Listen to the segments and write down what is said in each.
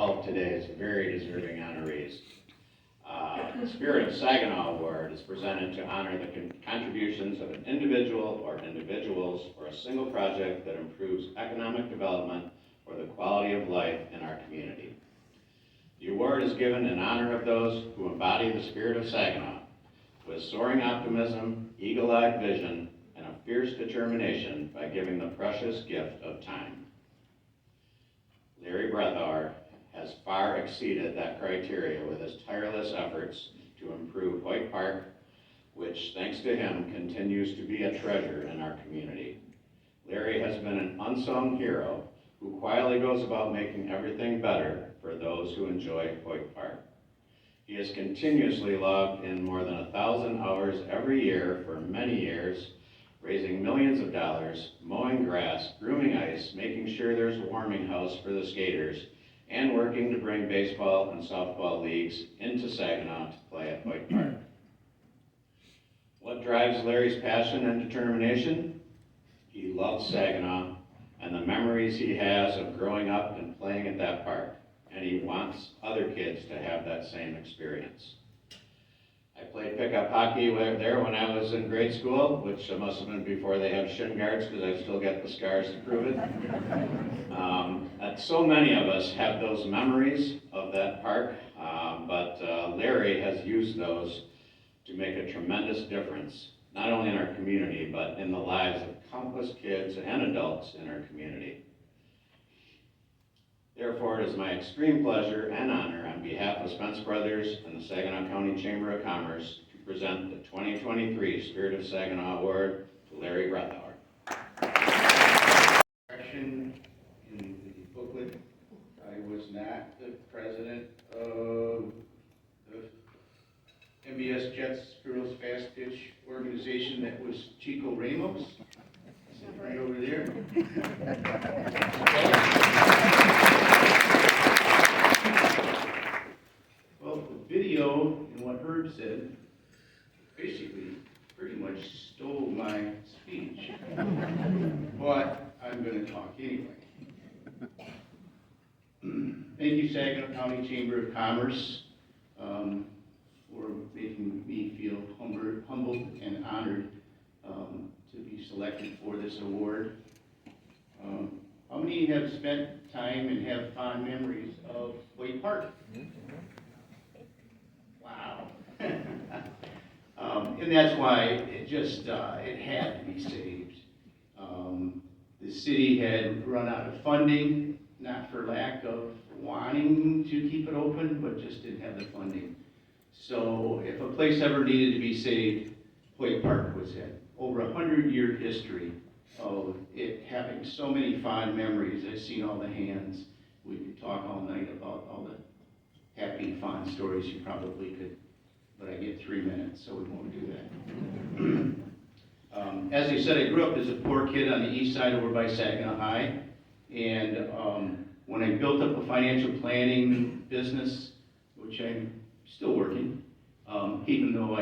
12 today's very deserving honorees. The Spirit of Saginaw Award is presented to honor the contributions of an individual or individuals or a single project that improves economic development or the quality of life in our community. The award is given in honor of those who embody the spirit of Saginaw with soaring optimism, eagle-eyed vision, and a fierce determination by giving the precious gift of time. Larry Brethauer has far exceeded that criteria with his tireless efforts to improve Hoyt Park, which, thanks to him, continues to be a treasure in our community. Larry has been an unsung hero who quietly goes about making everything better for those who enjoy Hoyt Park. He has continuously logged in more than 1,000 hours every year for many years, raising millions of dollars, mowing grass, grooming ice, making sure there's a warming house for the skaters, and working to bring baseball and softball leagues into Saginaw to play at Hoyt Park. What drives Larry's passion and determination? He loves Saginaw and the memories he has of growing up and playing at that park, and he wants other kids to have that same experience. I played pickup hockey there when I was in grade school, which must have been before they have shin guards, because I still get the scars to prove it. So many of us have those memories of that park, but Larry has used those to make a tremendous difference, not only in our community, but in the lives of countless kids and adults in our community. Therefore, it is my extreme pleasure and honor on behalf of Spence Brothers and the Saginaw County Chamber of Commerce to present the 2023 Spirit of Saginaw Award to Larry Brethauer. In the booklet, I was not the president of the MBS Jets Girls Fast Pitch organization. That was Chico Ramos, sitting right over there. Well, the video and what Herb said basically pretty much stole my speech, but I'm going to talk anyway. Thank you, Saginaw County Chamber of Commerce, for making me feel humbled and honored to be selected for this award. How many have spent time and have fond memories of Hoyt Park? Wow. And that's why it had to be saved. The city had run out of funding, not for lack of wanting to keep it open, but just didn't have the funding. So if a place ever needed to be saved, Hoyt Park was it. Over 100-year history of it having so many fond memories. I've seen all the hands. We could talk all night about all the happy, fond stories. You probably could, but I get 3 minutes, so we won't do that. As I said, I grew up as a poor kid on the east side over by Saginaw High, and when I built up a financial planning business, which I'm still working, even though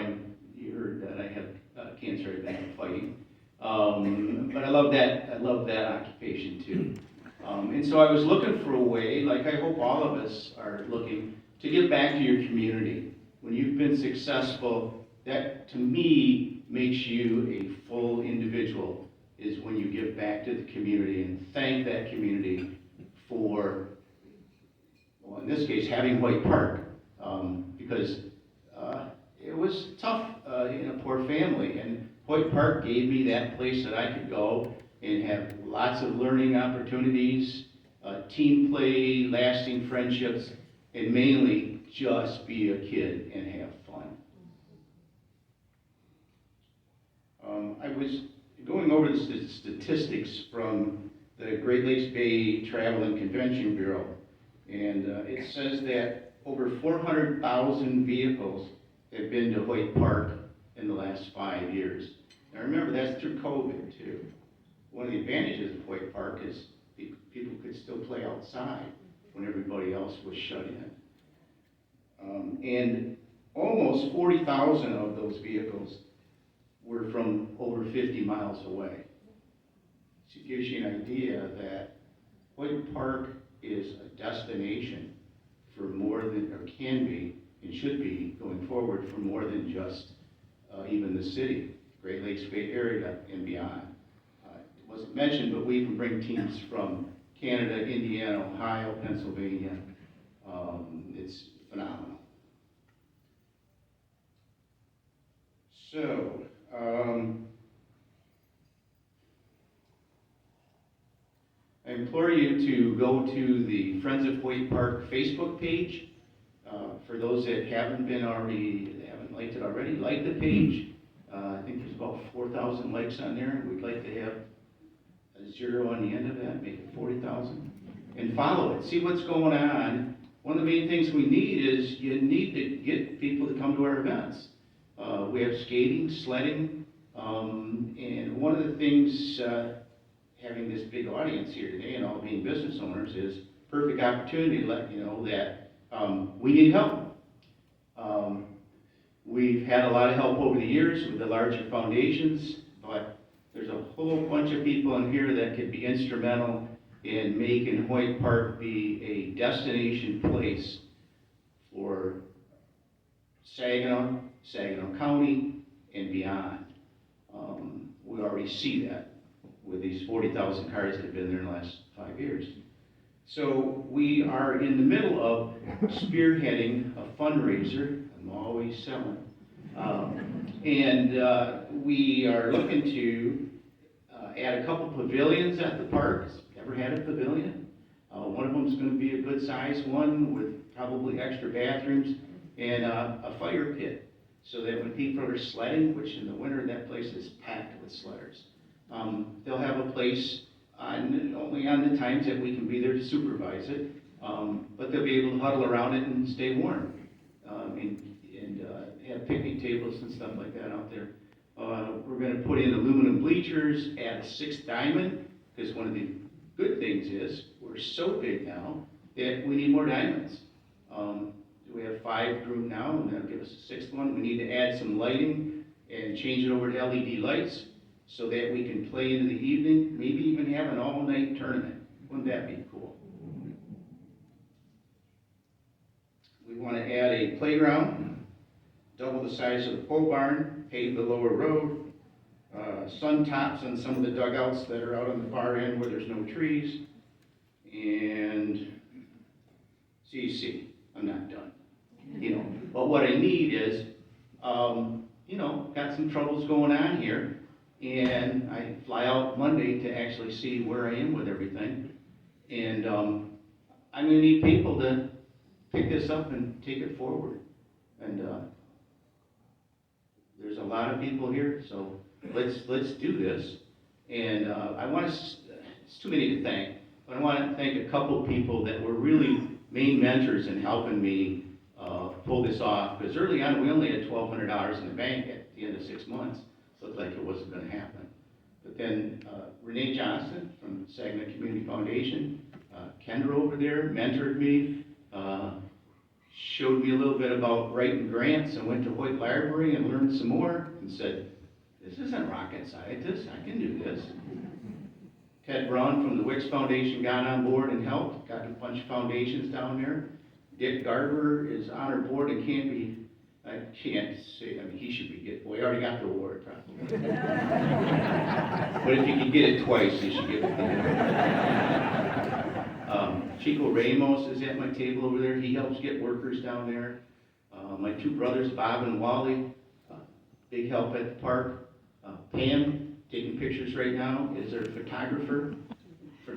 you heard that I have cancer, I've been fighting. But I love that occupation too. And so I was looking for a way, like I hope all of us are looking, to give back to your community. When you've been successful, that to me makes you a full individual, is when you give back to the community and thank that community for, well, in this case, having Hoyt Park, because it was tough in a poor family, and Hoyt Park gave me that place that I could go and have lots of learning opportunities, team play, lasting friendships, and mainly just be a kid and have fun. I was going over the statistics from the Great Lakes Bay Travel and Convention Bureau, and it says that over 400,000 vehicles have been to Hoyt Park in the last 5 years. Now remember, that's through COVID too. One of the advantages of Hoyt Park is people could still play outside when everybody else was shut in. And almost 40,000 of those vehicles were from over 50 miles away. So it gives you an idea that Hoyt Park is a destination for more than, or can be, and should be, going forward, for more than just even the city, Great Lakes Bay Area and beyond. It wasn't mentioned, but we even bring teams from Canada, Indiana, Ohio, Pennsylvania. It's phenomenal. So, I implore you to go to the Friends of Hoyt Park Facebook page. For those that haven't liked it already, like the page. I think there's about 4,000 likes on there. We'd like to have a 0 on the end of that, make it 40,000. And follow it, see what's going on. One of the main things we need is you need to get people to come to our events. We have skating, sledding, and one of the things, having this big audience here today and all being business owners is perfect opportunity to let you know that we need help. We've had a lot of help over the years with the larger foundations, but there's a whole bunch of people in here that could be instrumental in making Hoyt Park be a destination place for Saginaw, Saginaw County, and beyond. We already see that with these 40,000 cars that have been there in the last 5 years. So we are in the middle of spearheading a fundraiser. I'm always selling. We are looking to add a couple pavilions at the park. Never had a pavilion. One of them is going to be a good size one with probably extra bathrooms and a fire pit, so that when people are sledding, which in the winter that place is packed with sledders, they'll have a place only on the times that we can be there to supervise it, but they'll be able to huddle around it and stay warm, and have picnic tables and stuff like that out there. We're going to put in aluminum bleachers, add a 6th diamond, because one of the good things is we're so big now that we need more diamonds. We have 5 group now, and that'll give us a 6th one. We need to add some lighting and change it over to LED lights so that we can play into the evening, maybe even have an all-night tournament. Wouldn't that be cool? We want to add a playground, double the size of the pole barn, pave the lower road, sun tops on some of the dugouts that are out on the far end where there's no trees, and I'm not done. But what I need is, got some troubles going on here, and I fly out Monday to actually see where I am with everything, and I'm going to need people to pick this up and take it forward, and there's a lot of people here, so let's do this, and it's too many to thank, but I want to thank a couple people that were really main mentors in helping me pull this off, because early on we only had $1,200 in the bank at the end of 6 months. Looked like it wasn't going to happen. But then Renee Johnston from Saginaw Community Foundation, Kendra over there mentored me, showed me a little bit about writing grants. I went to Hoyt Library and learned some more and said, this isn't rocket scientist, I can do this. Ted Braun from the Wicks Foundation got on board and helped, got a bunch of foundations down there. Dick Garber is on our board and I can't say, he should be we already got the award probably. But if you can get it twice, you should get it. Chico Ramos is at my table over there. He helps get workers down there. My 2 brothers, Bob and Wally, big help at the park. Pam, taking pictures right now, is our photographer for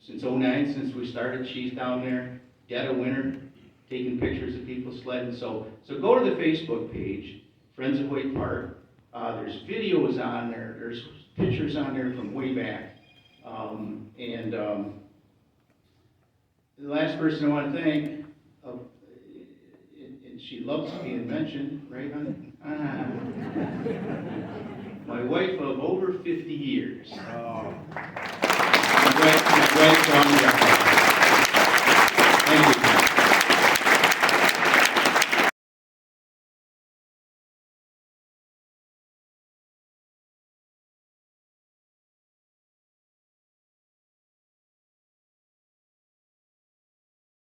since '09, since we started. She's down there, dead of winter, taking pictures of people sledding. So go to the Facebook page, Friends of Hoyt Park. There's videos on there. There's pictures on there from way back. The last person I want to thank, and she loves being mentioned, right, honey? My wife of over 50 years. My wife